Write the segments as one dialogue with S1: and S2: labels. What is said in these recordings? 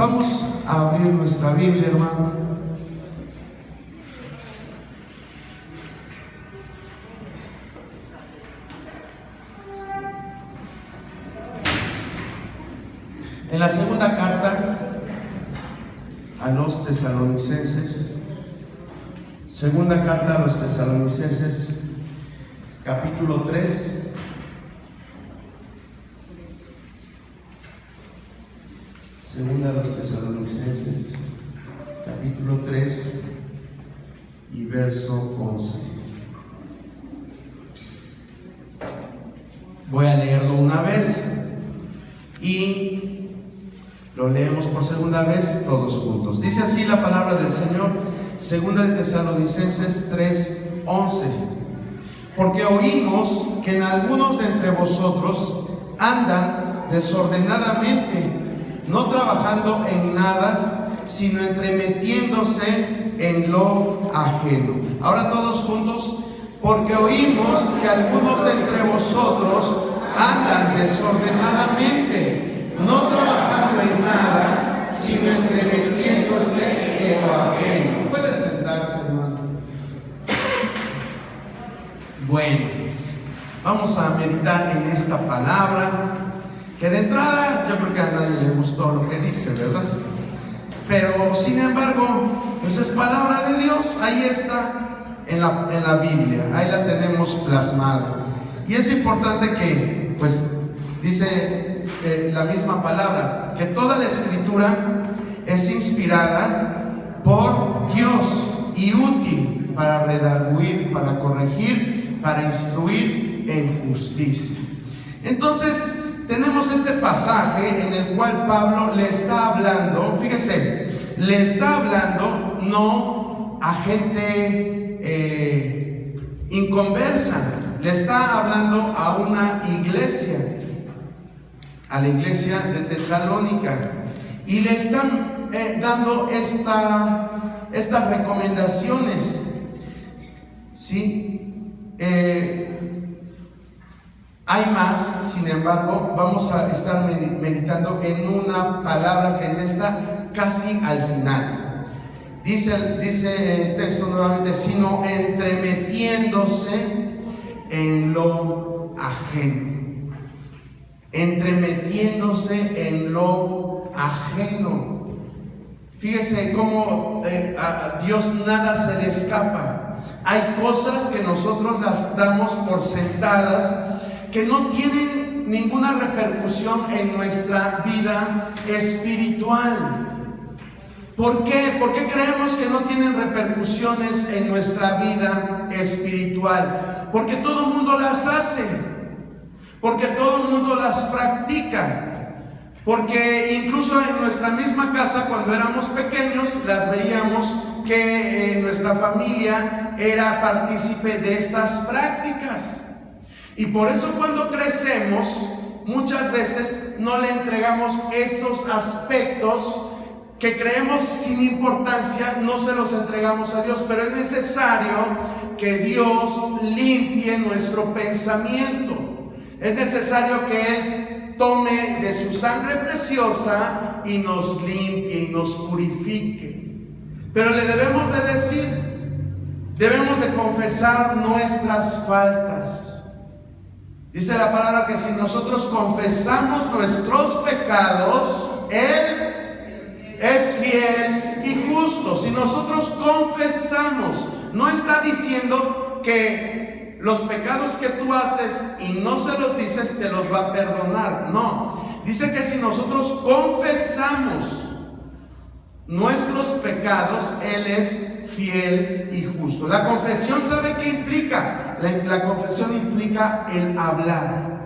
S1: Vamos a abrir nuestra Biblia, hermano. En la segunda carta a los tesalonicenses, segunda carta a los tesalonicenses, capítulo 3. Segunda a los tesalonicenses, capítulo 3 y verso 11. Voy a leerlo una vez y lo leemos por segunda vez todos juntos. Dice así la palabra del Señor, segunda de Tesalonicenses 3, 11. Porque oímos que en algunos de entre vosotros andan desordenadamente, no trabajando en nada, sino entremetiéndose en lo ajeno. Ahora todos juntos. Porque oímos que algunos de entre vosotros andan desordenadamente, no trabajando en nada, sino entremetiéndose en lo ajeno. Pueden sentarse, hermano. Bueno, vamos a meditar en esta palabra, que de entrada yo creo que a nadie le gustó lo que dice, ¿verdad? Pero sin embargo, pues es palabra de Dios, ahí está en la Biblia, ahí la tenemos plasmada. Y es importante que, pues, dice la misma palabra, que toda la escritura es inspirada por Dios y útil para redarguir, para corregir, para instruir en justicia. Entonces, tenemos este pasaje en el cual Pablo le está hablando, fíjese, le está hablando no a gente inconversa, le está hablando a una iglesia, a la iglesia de Tesalónica, y le están dando estas recomendaciones, ¿sí? Hay más, sin embargo, vamos a estar meditando en una palabra que ya está casi al final. Dice el texto nuevamente, sino entremetiéndose en lo ajeno. Entremetiéndose en lo ajeno. Fíjese cómo a Dios nada se le escapa. Hay cosas que nosotros las damos por sentadas, que no tienen ninguna repercusión en nuestra vida espiritual. ¿Por qué? ¿Por qué creemos que no tienen repercusiones en nuestra vida espiritual? Porque todo el mundo las hace, porque todo el mundo las practica, porque incluso en nuestra misma casa, cuando éramos pequeños, las veíamos que nuestra familia era partícipe de estas prácticas. Y por eso cuando crecemos, muchas veces no le entregamos esos aspectos que creemos sin importancia, no se los entregamos a Dios, pero es necesario que Dios limpie nuestro pensamiento. Es necesario que Él tome de su sangre preciosa y nos limpie y nos purifique. Pero le debemos de decir, debemos de confesar nuestras faltas. Dice la palabra que si nosotros confesamos nuestros pecados, Él es fiel y justo. Si nosotros confesamos, no está diciendo que los pecados que tú haces y no se los dices te los va a perdonar. No, dice que si nosotros confesamos nuestros pecados, Él es fiel y justo. La confesión, ¿sabe qué implica? La confesión implica el hablar.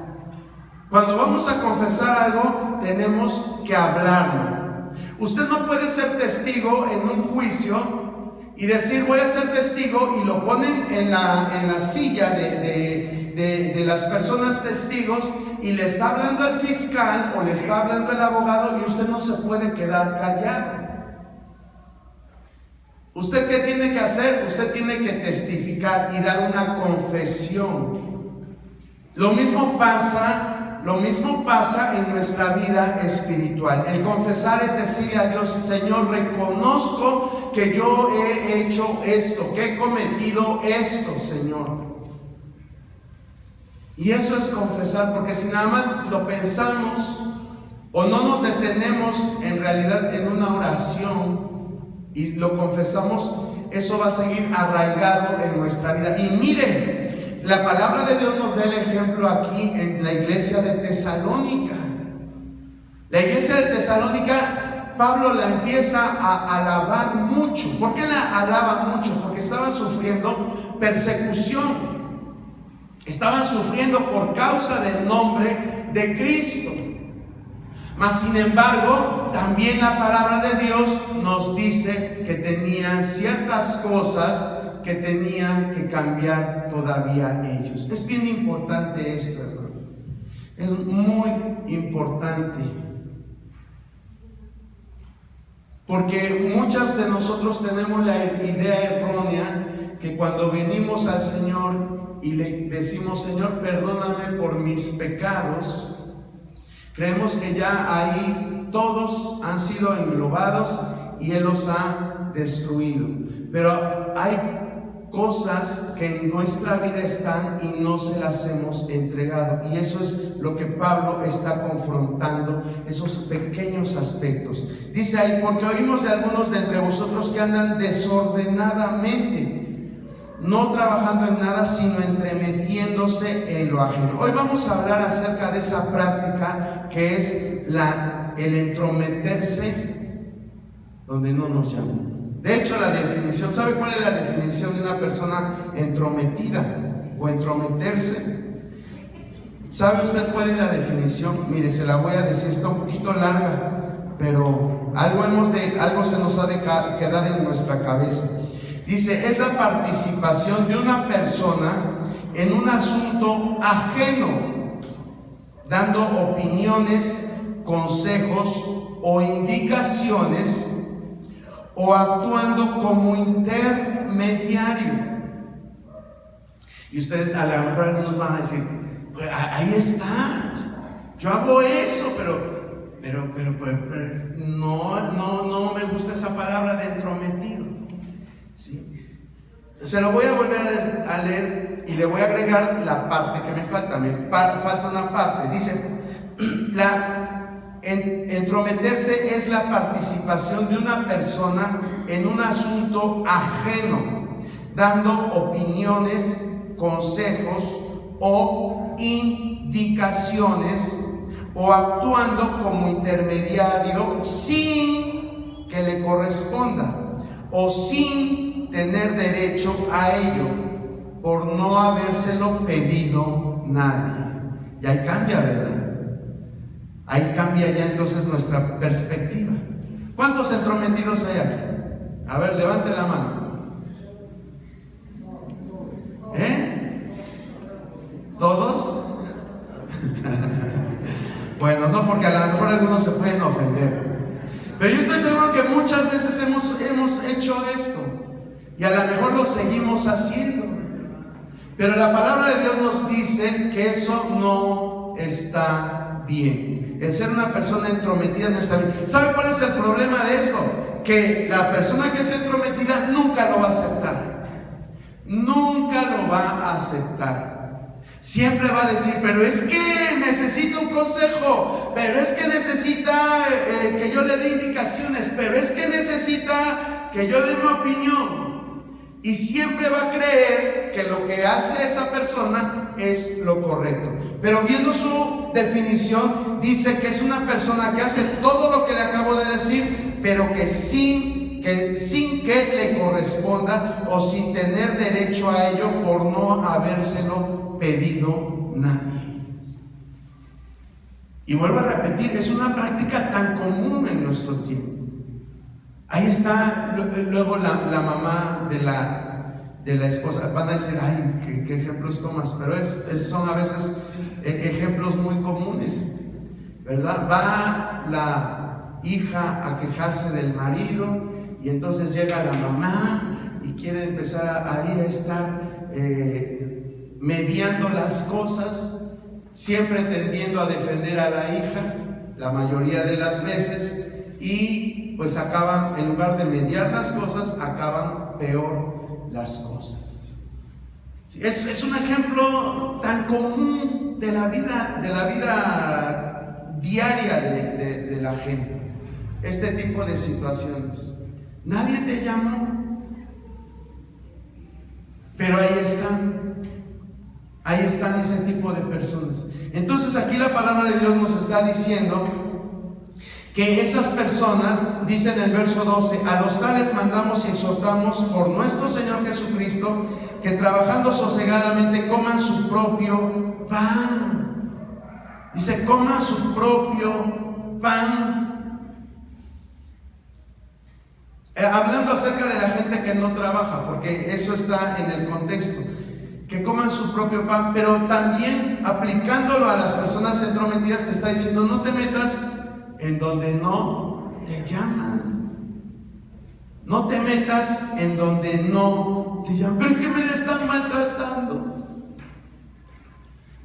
S1: Cuando vamos a confesar algo, tenemos que hablarlo. Usted no puede ser testigo en un juicio y decir voy a ser testigo, y lo ponen en la silla de las personas testigos y le está hablando al fiscal o le está hablando el abogado, y usted no se puede quedar callado. ¿Usted qué tiene que hacer? Usted tiene que testificar y dar una confesión. Lo mismo pasa lo mismo pasa en nuestra vida espiritual. El confesar es decirle a Dios: Señor, reconozco que yo he hecho esto, que he cometido esto, Señor. Y eso es confesar, porque si nada más lo pensamos o no nos detenemos en realidad en una oración y lo confesamos, eso va a seguir arraigado en nuestra vida. Y miren, la palabra de Dios nos da el ejemplo aquí en la iglesia de Tesalónica. La iglesia de Tesalónica, Pablo la empieza a alabar mucho. ¿Por qué la alaba mucho? Porque estaba sufriendo persecución. Estaban sufriendo por causa del nombre de Cristo. Mas sin embargo, también la palabra de Dios nos dice que tenían ciertas cosas que tenían que cambiar todavía ellos. Es bien importante esto, hermano. Es muy importante. Porque muchos de nosotros tenemos la idea errónea que cuando venimos al Señor y le decimos: Señor, perdóname por mis pecados, creemos que ya ahí todos han sido englobados y Él los ha destruido. Pero hay cosas que en nuestra vida están y no se las hemos entregado, y eso es lo que Pablo está confrontando, esos pequeños aspectos. Dice ahí: porque oímos de algunos de entre vosotros que andan desordenadamente, no trabajando en nada, sino entremetiéndose en lo ajeno. Hoy vamos a hablar acerca de esa práctica que es el entrometerse donde no nos llaman. De hecho, la definición, ¿sabe cuál es la definición de una persona entrometida o entrometerse? ¿Sabe usted cuál es la definición? Mire, se la voy a decir, está un poquito larga, pero algo se nos ha de quedar en nuestra cabeza. Dice: es la participación de una persona en un asunto ajeno, dando opiniones, consejos o indicaciones, o actuando como intermediario. Y ustedes, a lo mejor algunos van a decir: pues ahí está, yo hago eso, pero no me gusta esa palabra de entrometido. ¿Sí? Se lo voy a volver a leer y le voy a agregar la parte que me falta. Falta una parte. Dice: entrometerse es la participación de una persona en un asunto ajeno, dando opiniones, consejos o indicaciones, o actuando como intermediario sin que le corresponda o sin tener derecho a ello, por no habérselo pedido nadie. Y ahí cambia, ¿verdad? Ahí cambia ya entonces nuestra perspectiva. ¿Cuántos entrometidos hay aquí? A ver, levante la mano. ¿Todos? Bueno, no, porque a lo mejor algunos se pueden ofender. Pero yo estoy seguro que muchas veces hemos hecho esto, y a lo mejor lo seguimos haciendo. Pero la palabra de Dios nos dice que eso no está bien. El ser una persona entrometida no está bien. ¿Sabe cuál es el problema de esto? Que la persona que es entrometida nunca lo va a aceptar. Nunca lo va a aceptar. Siempre va a decir: pero es que necesita un consejo, pero es que necesita que yo le dé indicaciones, pero es que necesita que yo dé mi opinión. Y siempre va a creer que lo que hace esa persona es lo correcto. Pero viendo su definición, dice que es una persona que hace todo lo que le acabo de decir, pero que sin que le corresponda o sin tener derecho a ello, por no habérselo pedido nadie. Y vuelvo a repetir, es una práctica tan común en nuestro tiempo. Ahí está luego la mamá de la esposa. Van a decir: ay, ¿qué ejemplos tomas? Pero son a veces ejemplos muy comunes, ¿verdad? Va la hija a quejarse del marido, y entonces llega la mamá y quiere empezar ahí a estar mediando las cosas, siempre tendiendo a defender a la hija, la mayoría de las veces, y pues acaban, en lugar de mediar las cosas, acaban peor las cosas. Es un ejemplo tan común de la vida diaria de la gente, este tipo de situaciones. Nadie te llamó, pero ahí están ese tipo de personas. Entonces aquí la palabra de Dios nos está diciendo que esas personas, dice en el verso 12, a los tales mandamos y exhortamos por nuestro Señor Jesucristo, que trabajando sosegadamente coman su propio pan. Dice, coman su propio pan. Hablando acerca de la gente que no trabaja, porque eso está en el contexto, que coman su propio pan, pero también aplicándolo a las personas entrometidas te está diciendo, no te metas en donde no te llaman. No te metas en donde no te llaman. Pero es que me la están maltratando.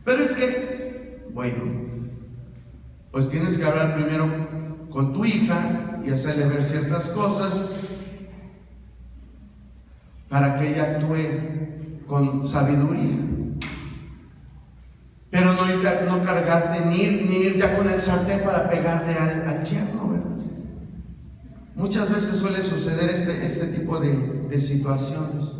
S1: Pero es que, bueno, pues tienes que hablar primero con tu hija y hacerle ver ciertas cosas para que ella actúe con sabiduría. Pero no cargarte ni ir ya con el sartén para pegarle al yerno, ¿verdad? Muchas veces suele suceder este tipo de situaciones.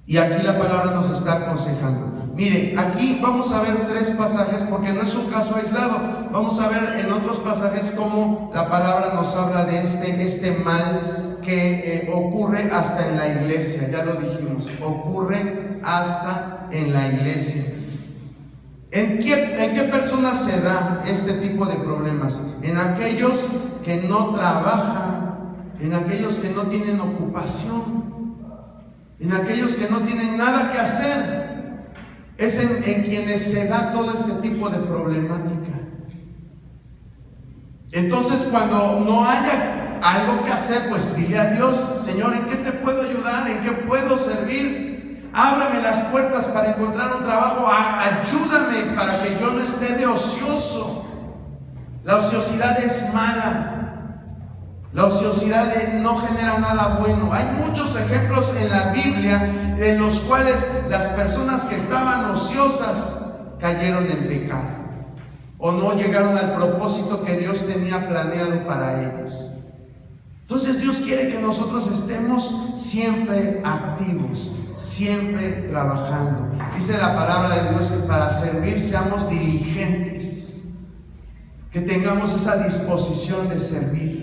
S1: Y aquí la palabra nos está aconsejando. Mire, aquí vamos a ver 3 pasajes, porque no es un caso aislado. Vamos a ver en otros pasajes cómo la palabra nos habla de este mal que ocurre hasta en la iglesia. Ya lo dijimos, ocurre hasta en la iglesia. ¿En qué personas se da este tipo de problemas? En aquellos que no trabajan, en aquellos que no tienen ocupación, en aquellos que no tienen nada que hacer. Es en quienes se da todo este tipo de problemática. Entonces, cuando no haya algo que hacer, pues dile a Dios, Señor, ¿en qué te puedo ayudar? ¿En qué puedo servir? Ábrame las puertas para encontrar un trabajo, ayúdame para que yo no esté de ocioso. La ociosidad es mala. La ociosidad no genera nada bueno. Hay muchos ejemplos en la Biblia en los cuales las personas que estaban ociosas cayeron en pecado o no llegaron al propósito que Dios tenía planeado para ellos. Entonces Dios quiere que nosotros estemos siempre activos, siempre trabajando. Dice la palabra de Dios que para servir seamos diligentes, que tengamos esa disposición de servir.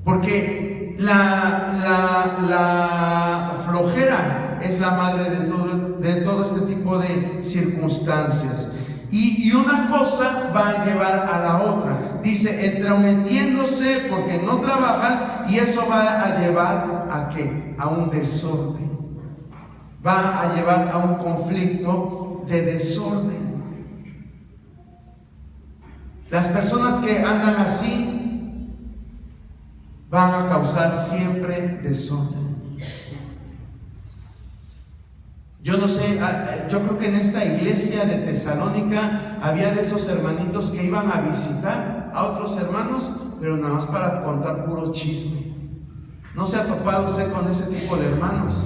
S1: Porque la flojera es la madre de todo este tipo de circunstancias. Y una cosa va a llevar a la otra. Dice, entrometiéndose porque no trabajan, y eso va a llevar ¿a qué? A un desorden. Va a llevar a un conflicto de desorden. Las personas que andan así van a causar siempre desorden. Yo no sé, yo creo que en esta iglesia de Tesalónica había de esos hermanitos que iban a visitar a otros hermanos, pero nada más para contar puro chisme. ¿No se ha topado usted con ese tipo de hermanos?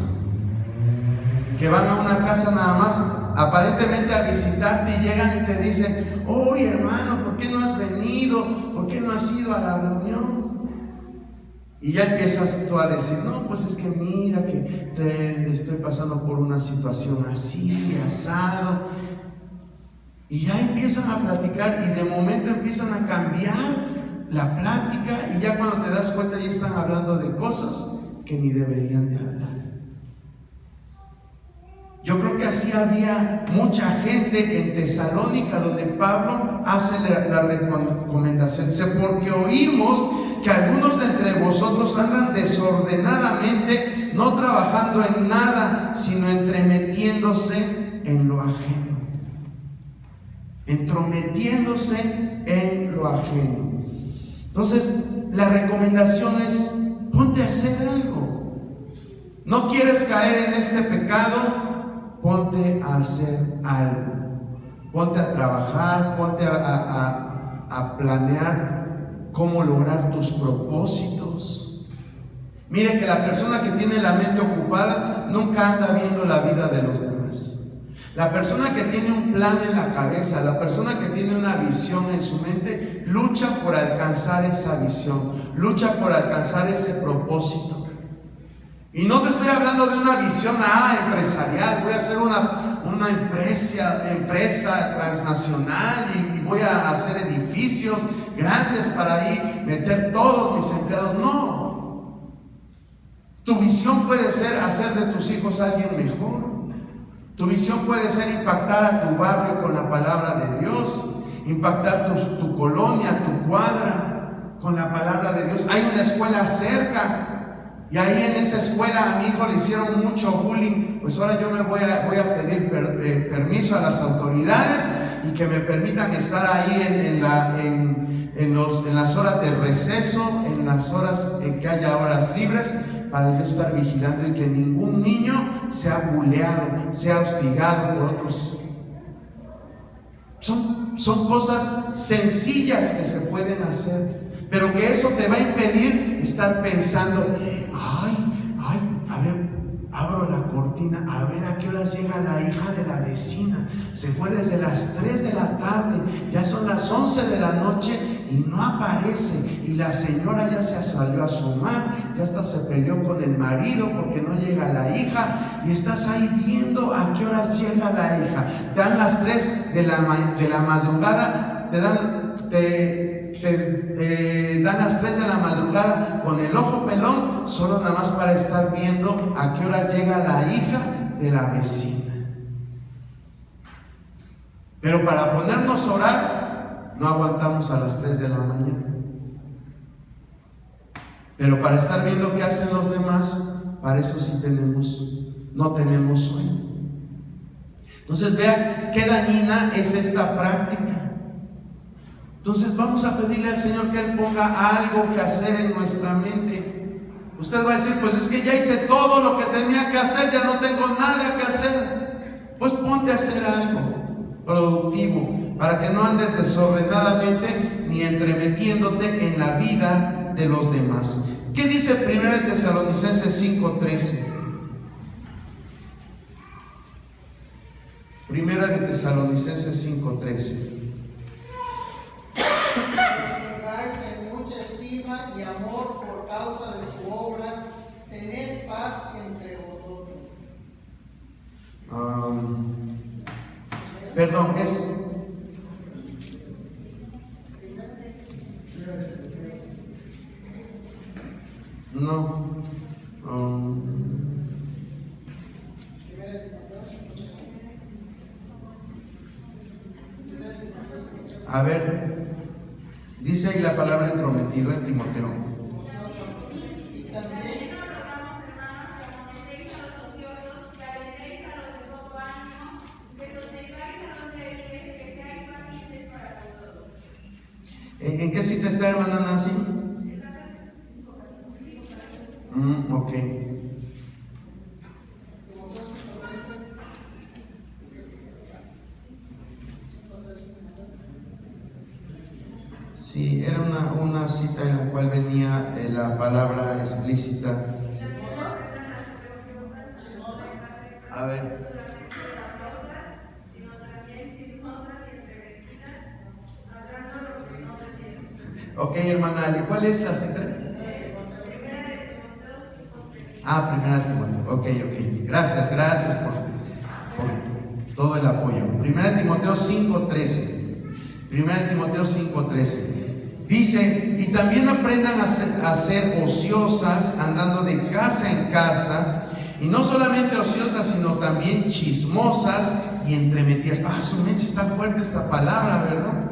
S1: Que van a una casa nada más, aparentemente a visitarte, y llegan y te dicen, oye hermano, ¿por qué no has venido? ¿Por qué no has ido a la reunión? Y ya empiezas tú a decir, no, pues es que mira que te estoy pasando por una situación así, asado. Y ya empiezan a platicar y de momento empiezan a cambiar la plática, y ya cuando te das cuenta ya están hablando de cosas que ni deberían de hablar. Yo creo que así había mucha gente en Tesalónica, donde Pablo hace la recomendación. Dice, porque oímos que algunos de entre vosotros andan desordenadamente, no trabajando en nada, sino entremetiéndose en lo ajeno. Entrometiéndose en lo ajeno. Entonces, la recomendación es, ponte a hacer algo. ¿No quieres caer en este pecado? Ponte a hacer algo. Ponte a trabajar, ponte a planear cómo lograr tus propósitos. Mire que la persona que tiene la mente ocupada nunca anda viendo la vida de los demás. La persona que tiene un plan en la cabeza, la persona que tiene una visión en su mente, lucha por alcanzar esa visión, lucha por alcanzar ese propósito. Y no te estoy hablando de una visión empresarial, voy a hacer una empresa transnacional y voy a hacer edificios grandes para ahí meter todos mis empleados. No. Tu visión puede ser hacer de tus hijos alguien mejor. Tu visión puede ser impactar a tu barrio con la palabra de Dios, impactar tu colonia, tu cuadra con la palabra de Dios. Hay una escuela cerca y ahí en esa escuela a mi hijo le hicieron mucho bullying. Pues ahora yo me voy a pedir permiso a las autoridades y que me permitan estar ahí en las horas de receso, en las horas que haya horas libres, para yo estar vigilando y que ningún niño sea buleado, sea hostigado por otros. Son cosas sencillas que se pueden hacer, pero que eso te va a impedir estar pensando, a ver, abro la cortina, a ver a qué horas llega la hija de la vecina. Se fue desde las 3 de la tarde, ya son las 11 de la noche y no aparece. Y la señora ya se salió a asomar, ya hasta se peleó con el marido porque no llega la hija. Y estás ahí viendo a qué horas llega la hija. Te dan las 3 de la madrugada, te dan las 3 de la madrugada con el ojo pelón, solo nada más para estar viendo a qué hora llega la hija de la vecina. Pero para ponernos a orar, no aguantamos a las 3 de la mañana. Pero para estar viendo qué hacen los demás, para eso sí no tenemos sueño. Entonces vean qué dañina es esta práctica. Entonces vamos a pedirle al Señor que Él ponga algo que hacer en nuestra mente. Usted va a decir, pues es que ya hice todo lo que tenía que hacer, ya no tengo nada que hacer. Pues ponte a hacer algo productivo, para que no andes desordenadamente ni entremetiéndote en la vida de los demás. ¿Qué dice 1 Tesalonicenses 5:13? 1 Tesalonicenses 5:13.
S2: Tengáis en mucha estima y amor por causa de su obra, tened paz entre vosotros.
S1: Perdón, es... No. A ver, dice ahí la palabra entrometido en Timoteo.
S2: Y también
S1: ¿En qué cita está, hermana Nancy? Ok. Sí, era una cita en la cual venía la palabra explícita. A ver. Ok, hermana Ali, ¿cuál es la cita? 1 Timoteo. Ok. Gracias por todo el apoyo. 1 Timoteo 5:13. 1 Timoteo 5:13. Dice, y también aprendan a ser ociosas, andando de casa en casa, y no solamente ociosas, sino también chismosas y entremetidas. Su mente está fuerte esta palabra, ¿verdad?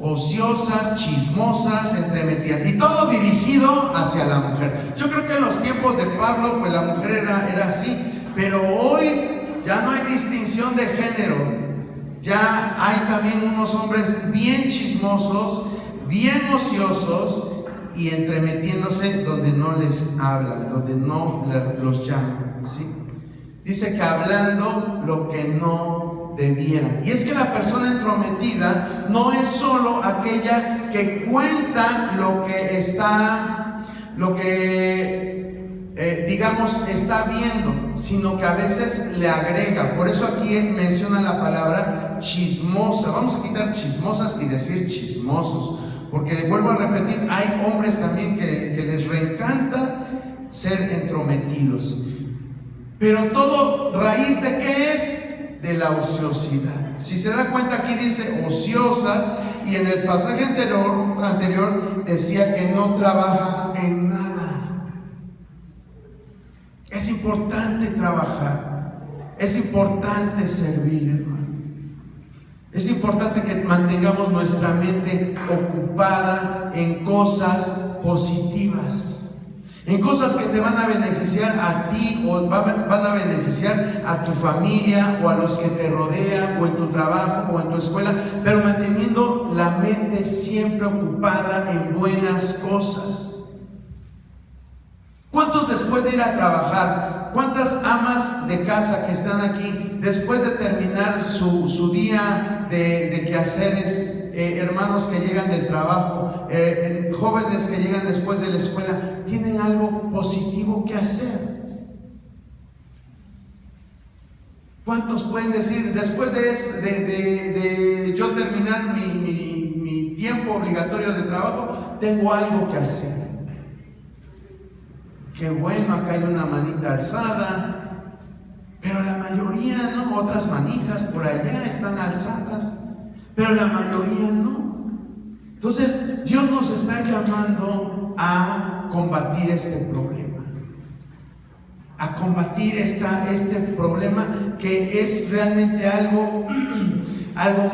S1: Ociosas, chismosas, entremetidas, y todo dirigido hacia la mujer. Yo creo que en los tiempos de Pablo, pues la mujer era así, pero hoy ya no hay distinción de género. Ya hay también unos hombres bien chismosos, bien ociosos y entremetiéndose donde no les hablan, donde no los llaman, ¿sí? Dice que hablando lo que no debiera. Y es que la persona entrometida no es solo aquella que cuenta lo que está, digamos, está viendo, sino que a veces le agrega. Por eso aquí menciona la palabra chismosa. Vamos a quitar chismosas y decir chismosos, porque vuelvo a repetir, hay hombres también que les reencanta ser entrometidos. Pero todo raíz de ¿qué es? De la ociosidad. Si se da cuenta, aquí dice ociosas, y en el pasaje anterior decía que no trabaja en nada. Es importante trabajar, es importante servir, hermano. Es importante que mantengamos nuestra mente ocupada en cosas positivas, en cosas que te van a beneficiar a ti o van a beneficiar a tu familia o a los que te rodean, o en tu trabajo o en tu escuela, pero manteniendo la mente siempre ocupada en buenas cosas. ¿Cuántos después de ir a trabajar, cuántas amas de casa que están aquí, después de terminar su día de quehaceres, hermanos que llegan del trabajo, jóvenes que llegan después de la escuela, tienen algo positivo que hacer? ¿Cuántos pueden decir, después de yo terminar mi tiempo obligatorio de trabajo, tengo algo que hacer? Qué bueno, acá hay una manita alzada, pero la mayoría no, otras manitas por allá están alzadas, pero la mayoría no. Entonces Dios nos está llamando a combatir este problema, a combatir este problema que es realmente algo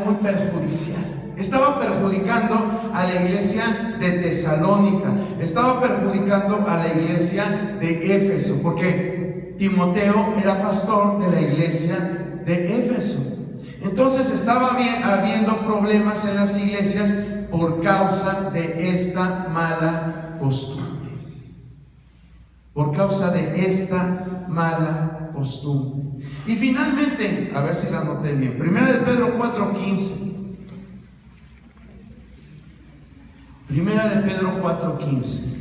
S1: muy perjudicial. Estaba perjudicando a la iglesia de Tesalónica, estaba perjudicando a la iglesia de Éfeso, porque Timoteo era pastor de la iglesia de Éfeso. Entonces estaba habiendo problemas en las iglesias por causa de esta mala costumbre. Por causa de esta mala costumbre. Y finalmente, a ver si la anoté bien, 1 de Pedro 4:15. Primera de Pedro 4:15.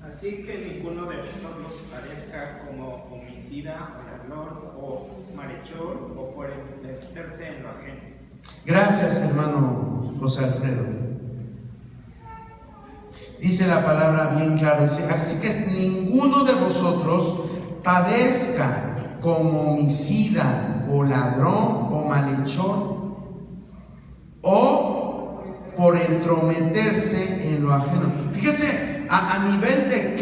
S3: Así que ninguno de vosotros parezca como homicida, orador o malhechor, o por meterse en lo ajeno.
S1: Gracias, hermano José Alfredo. Dice la palabra bien claro, dice, así que ninguno de vosotros padezca como homicida o ladrón o malhechor, o por entrometerse en lo ajeno. Fíjese a nivel de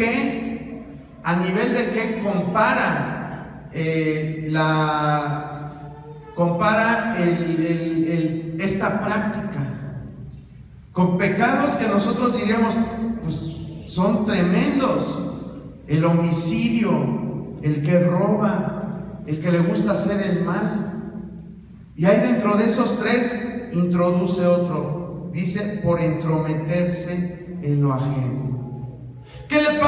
S1: qué compara esta práctica con pecados que nosotros diríamos pues son tremendos: el homicidio, el que roba, el que le gusta hacer el mal. Y ahí dentro de esos tres introduce otro, dice por entrometerse en lo ajeno. ¿Qué le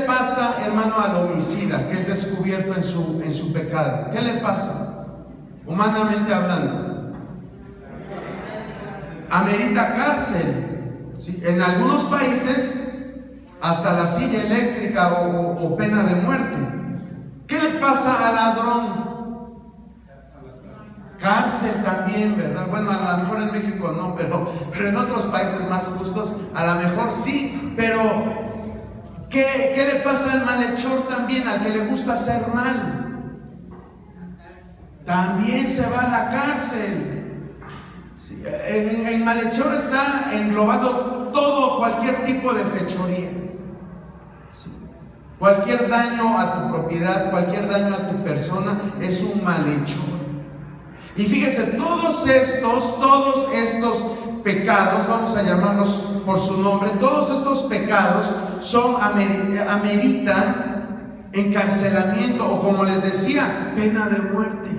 S1: pasa, hermano, al homicida que es descubierto en su pecado? ¿Qué le pasa? Humanamente hablando, amerita cárcel, ¿sí? En algunos países hasta la silla eléctrica o pena de muerte. ¿Qué le pasa al ladrón? Cárcel también, ¿verdad? Bueno, a lo mejor en México no, pero en otros países más justos a lo mejor sí. Pero ¿qué le pasa al malhechor también, al que le gusta hacer mal? También se va a la cárcel. Sí, el malhechor está englobando cualquier tipo de fechoría. Sí. Cualquier daño a tu propiedad, cualquier daño a tu persona es un malhechor. Y fíjese, todos estos pecados, vamos a llamarlos por su nombre, todos estos pecados ameritan encarcelamiento o, como les decía, pena de muerte.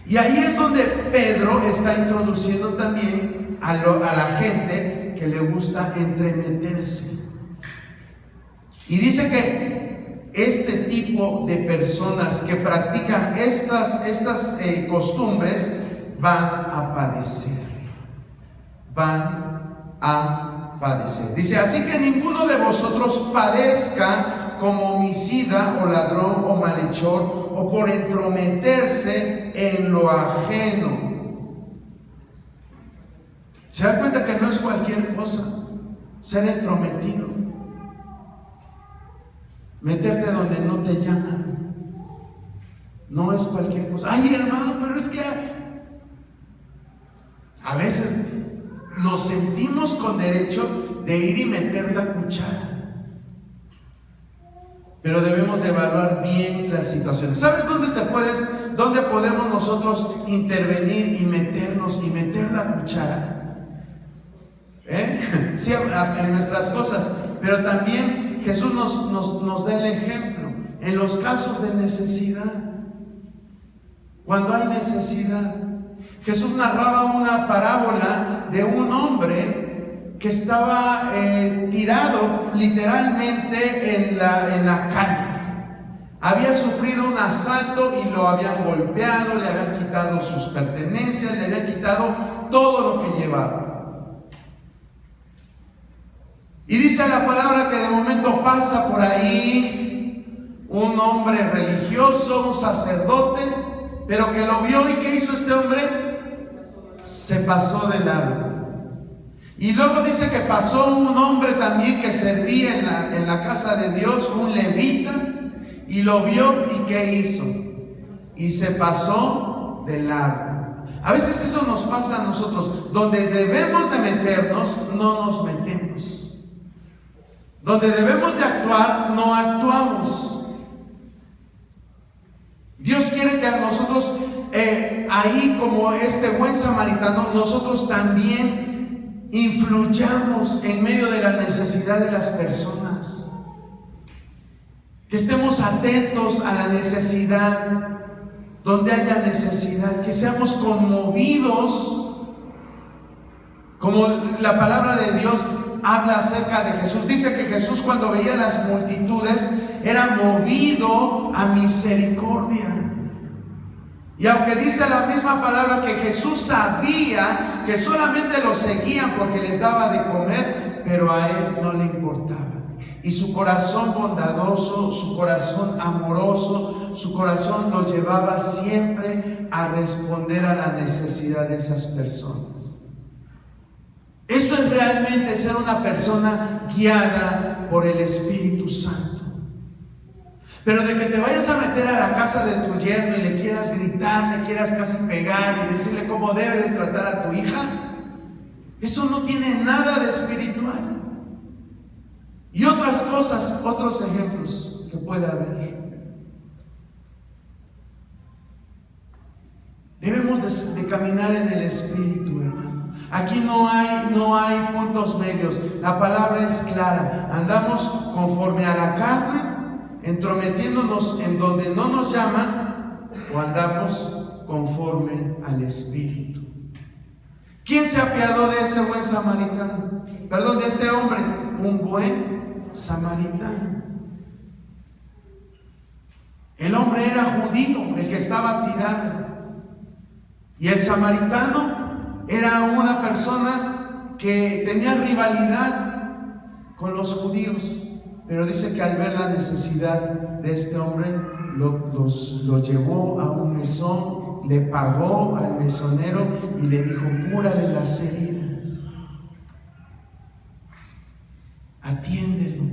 S1: Y ahí es donde Pedro está introduciendo también a la gente que le gusta entremeterse. Y dice que este tipo de personas que practican estas costumbres van a padecer. Van a padecer. Dice, así que ninguno de vosotros padezca como homicida o ladrón o malhechor o por entrometerse en lo ajeno. ¿Se da cuenta que no es cualquier cosa ser entrometido? Meterte donde no te llaman. No es cualquier cosa. Ay, hermano, pero es que a veces nos sentimos con derecho de ir y meter la cuchara. Pero debemos de evaluar bien las situaciones. ¿Sabes dónde podemos nosotros intervenir y meternos y meter la cuchara? Sí, en nuestras cosas, pero también Jesús nos da el ejemplo en los casos de necesidad. Cuando hay necesidad, Jesús narraba una parábola de un hombre que estaba tirado literalmente en la calle. Había sufrido un asalto y lo habían golpeado, le habían quitado sus pertenencias, le habían quitado todo lo que llevaba. Y dice la palabra que de momento pasa por ahí un hombre religioso, un sacerdote, pero que lo vio. ¿Y qué hizo este hombre? Se pasó de largo. Y luego dice que pasó un hombre también que servía en la casa de Dios, un levita, y lo vio. ¿Y qué hizo? Y se pasó de largo. A veces eso nos pasa a nosotros. Donde debemos de meternos, no nos metemos. Donde debemos de actuar, no actuamos. Dios quiere que a nosotros, ahí como este buen samaritano, nosotros también influyamos en medio de la necesidad de las personas. Que estemos atentos a la necesidad, donde haya necesidad, que seamos conmovidos, como la palabra de Dios habla acerca de Jesús. Dice que Jesús, cuando veía las multitudes, era movido a misericordia. Y aunque dice la misma palabra que Jesús sabía que solamente los seguían porque les daba de comer, pero a él no le importaba. Y su corazón bondadoso, su corazón amoroso, su corazón lo llevaba siempre a responder a la necesidad de esas personas. Eso es realmente ser una persona guiada por el Espíritu Santo. Pero de que te vayas a meter a la casa de tu yerno y le quieras gritar, le quieras casi pegar y decirle cómo debe de tratar a tu hija, eso no tiene nada de espiritual. Y otras cosas, otros ejemplos que puede haber. Debemos de caminar en el Espíritu, hermano. Aquí no hay puntos medios. La palabra es clara. Andamos conforme a la carne, entrometiéndonos en donde no nos llama, o andamos conforme al Espíritu. ¿Quién se apiadó de ese buen samaritano? Perdón, de ese hombre. Un buen samaritano. El hombre era judío, el que estaba tirado. Y el samaritano era una persona que tenía rivalidad con los judíos, pero dice que al ver la necesidad de este hombre, lo llevó a un mesón, le pagó al mesonero y le dijo: cúrale las heridas, atiéndelo.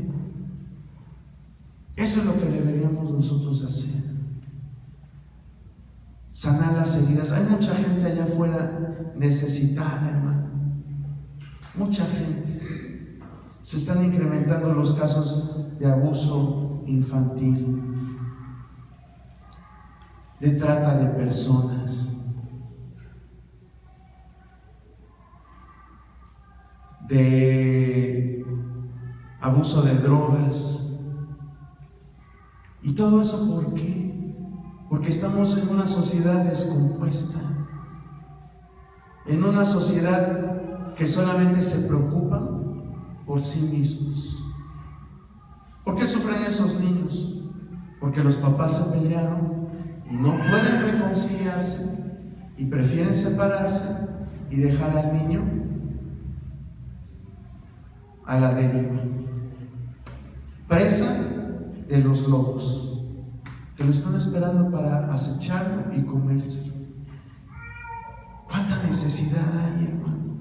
S1: Eso es lo que deberíamos nosotros hacer. Sanar las heridas. Hay mucha gente allá afuera necesitada, hermano. Mucha gente. Se están incrementando los casos de abuso infantil, de trata de personas, de abuso de drogas. ¿Y todo eso por qué? Porque estamos en una sociedad descompuesta, en una sociedad que solamente se preocupa por sí mismos. ¿Por qué sufren esos niños? Porque los papás se pelearon y no pueden reconciliarse y prefieren separarse y dejar al niño a la deriva, presa de los lobos que lo están esperando para acecharlo y comerse. ¿Cuánta necesidad hay, hermano?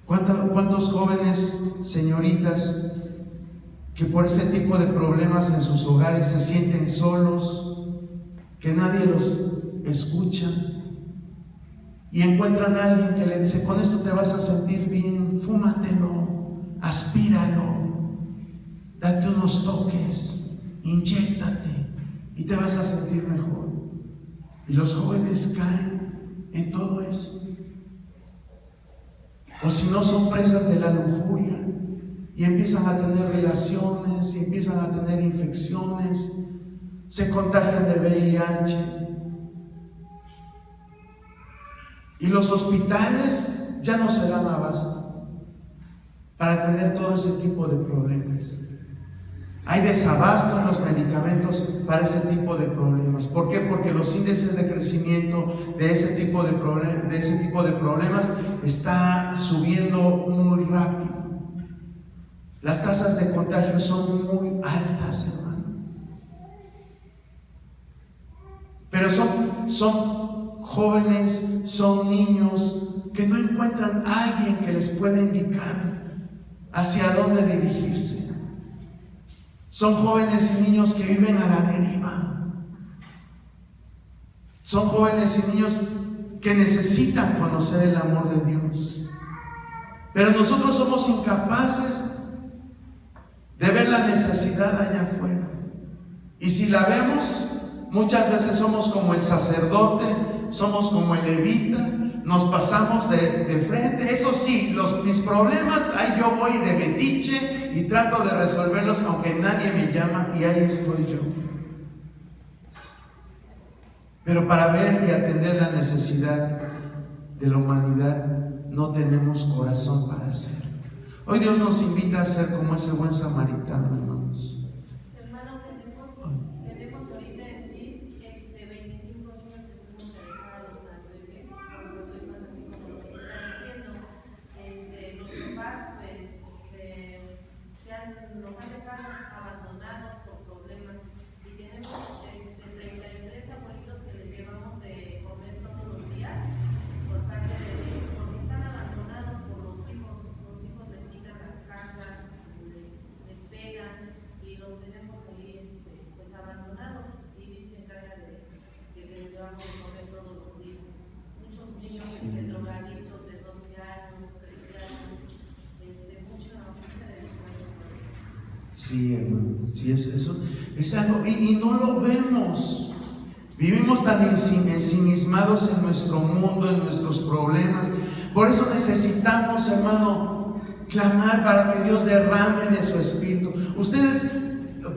S1: ¿Cuántos jóvenes, señoritas, que por ese tipo de problemas en sus hogares se sienten solos, que nadie los escucha, y encuentran a alguien que le dice: con esto te vas a sentir bien, fúmatelo, aspíralo, date unos toques, inyéctate y te vas a sentir mejor? Y los jóvenes caen en todo eso. O si no, son presas de la lujuria y empiezan a tener relaciones y empiezan a tener infecciones, se contagian de VIH. Y los hospitales ya no se dan abasto para atender todo ese tipo de problemas. Hay desabasto en los medicamentos para ese tipo de problemas. ¿Por qué? Porque los índices de crecimiento de ese tipo de problemas está subiendo muy rápido. Las tasas de contagio son muy altas, hermano. Pero son jóvenes, son niños que no encuentran a alguien que les pueda indicar hacia dónde dirigirse. Son jóvenes y niños que viven a la deriva. Son jóvenes y niños que necesitan conocer el amor de Dios. Pero nosotros somos incapaces de ver la necesidad allá afuera. Y si la vemos, muchas veces somos como el sacerdote, somos como el levita, nos pasamos de frente. Eso sí, mis problemas, ahí yo voy de metiche y trato de resolverlos aunque nadie me llama, y ahí estoy yo. Pero para ver y atender la necesidad de la humanidad no tenemos corazón para hacerlo. Hoy Dios nos invita a ser como ese buen samaritano, hermanos.
S4: Hermano, tenemos ahorita en ti 25 niños que tuvimos que dejar a los bebés por problemas así como lo que están diciendo. Los papás nos han dejado abandonados por problemas, y tenemos 33 abuelitos que les llevamos de comer todos los días por parte de ellos, porque están abandonados por los hijos les quitan las casas, les pegan, y los tenemos ahí pues abandonados, y se encarga de que les llevamos de comer todos los días. Muchos niños drogadictos de 12 años, 13 años, mucha delincuencia.
S1: Sí, hermano, sí, eso es algo, y no lo vemos. Vivimos tan ensimismados en nuestro mundo, en nuestros problemas. Por eso necesitamos, hermano, clamar para que Dios derrame de su espíritu. Ustedes,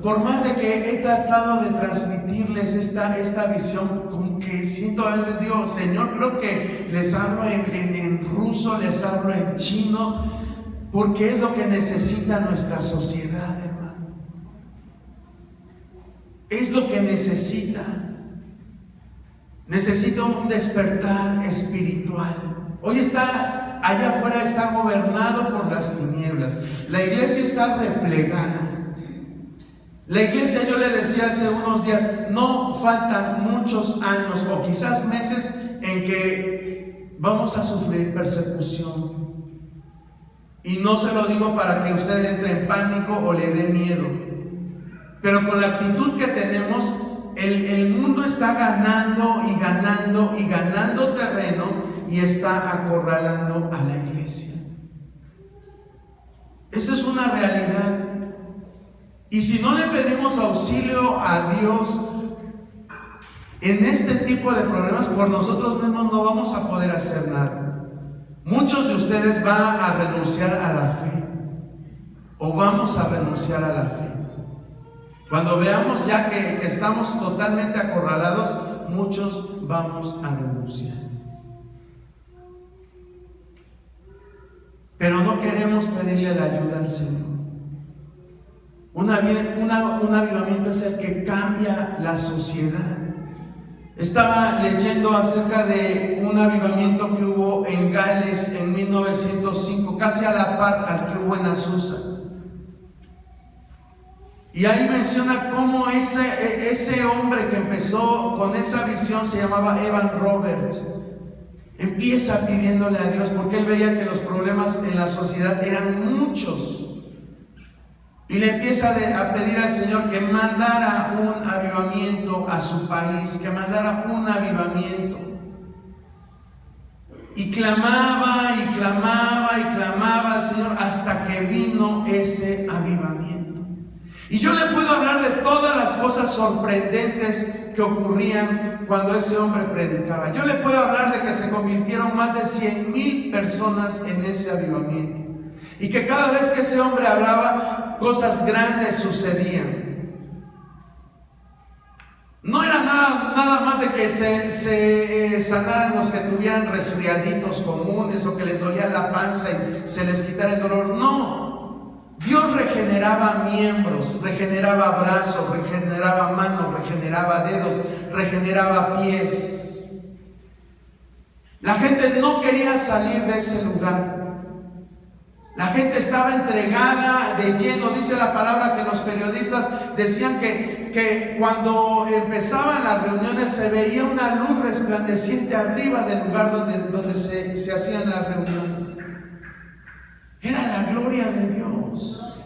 S1: por más de que he tratado de transmitirles esta visión, como que siento a veces, digo: Señor, creo que les hablo en ruso, les hablo en chino, porque es lo que necesita nuestra sociedad, hermano. Es lo que necesita. Necesita un despertar espiritual. Hoy allá afuera está gobernado por las tinieblas. La iglesia está replegada. La iglesia, yo le decía hace unos días, no faltan muchos años o quizás meses en que vamos a sufrir persecución. Y no se lo digo para que usted entre en pánico o le dé miedo, pero con la actitud que tenemos, el mundo está ganando y ganando y ganando terreno, y está acorralando a la iglesia. Esa es una realidad. Y si no le pedimos auxilio a Dios en este tipo de problemas, por nosotros mismos no vamos a poder hacer nada. Muchos de ustedes van a renunciar a la fe, o vamos a renunciar a la fe. Cuando veamos ya que estamos totalmente acorralados, muchos vamos a renunciar. Pero no queremos pedirle la ayuda al Señor. Un avivamiento es el que cambia la sociedad. Estaba leyendo acerca de un avivamiento que hubo en Gales en 1905, casi a la par al que hubo en Azusa. Y ahí menciona cómo ese hombre que empezó con esa visión, se llamaba Evan Roberts, empieza pidiéndole a Dios, porque él veía que los problemas en la sociedad eran muchos. Y le empieza a pedir al Señor que mandara un avivamiento a su país, que mandara un avivamiento. Y clamaba y clamaba y clamaba al Señor hasta que vino ese avivamiento. Y yo le puedo hablar de todas las cosas sorprendentes que ocurrían cuando ese hombre predicaba. Yo le puedo hablar de que se convirtieron más de 100,000 personas en ese avivamiento. Y que cada vez que ese hombre hablaba, cosas grandes sucedían. No era nada más de que se sanaran los que tuvieran resfriaditos comunes o que les dolía la panza y se les quitara el dolor. No, Dios regeneraba miembros, regeneraba brazos, regeneraba manos, regeneraba dedos, regeneraba pies. La gente no quería salir de ese lugar. La gente estaba entregada de lleno. Dice la palabra que los periodistas decían que cuando empezaban las reuniones se veía una luz resplandeciente arriba del lugar donde se hacían las reuniones. Era la gloria de Dios.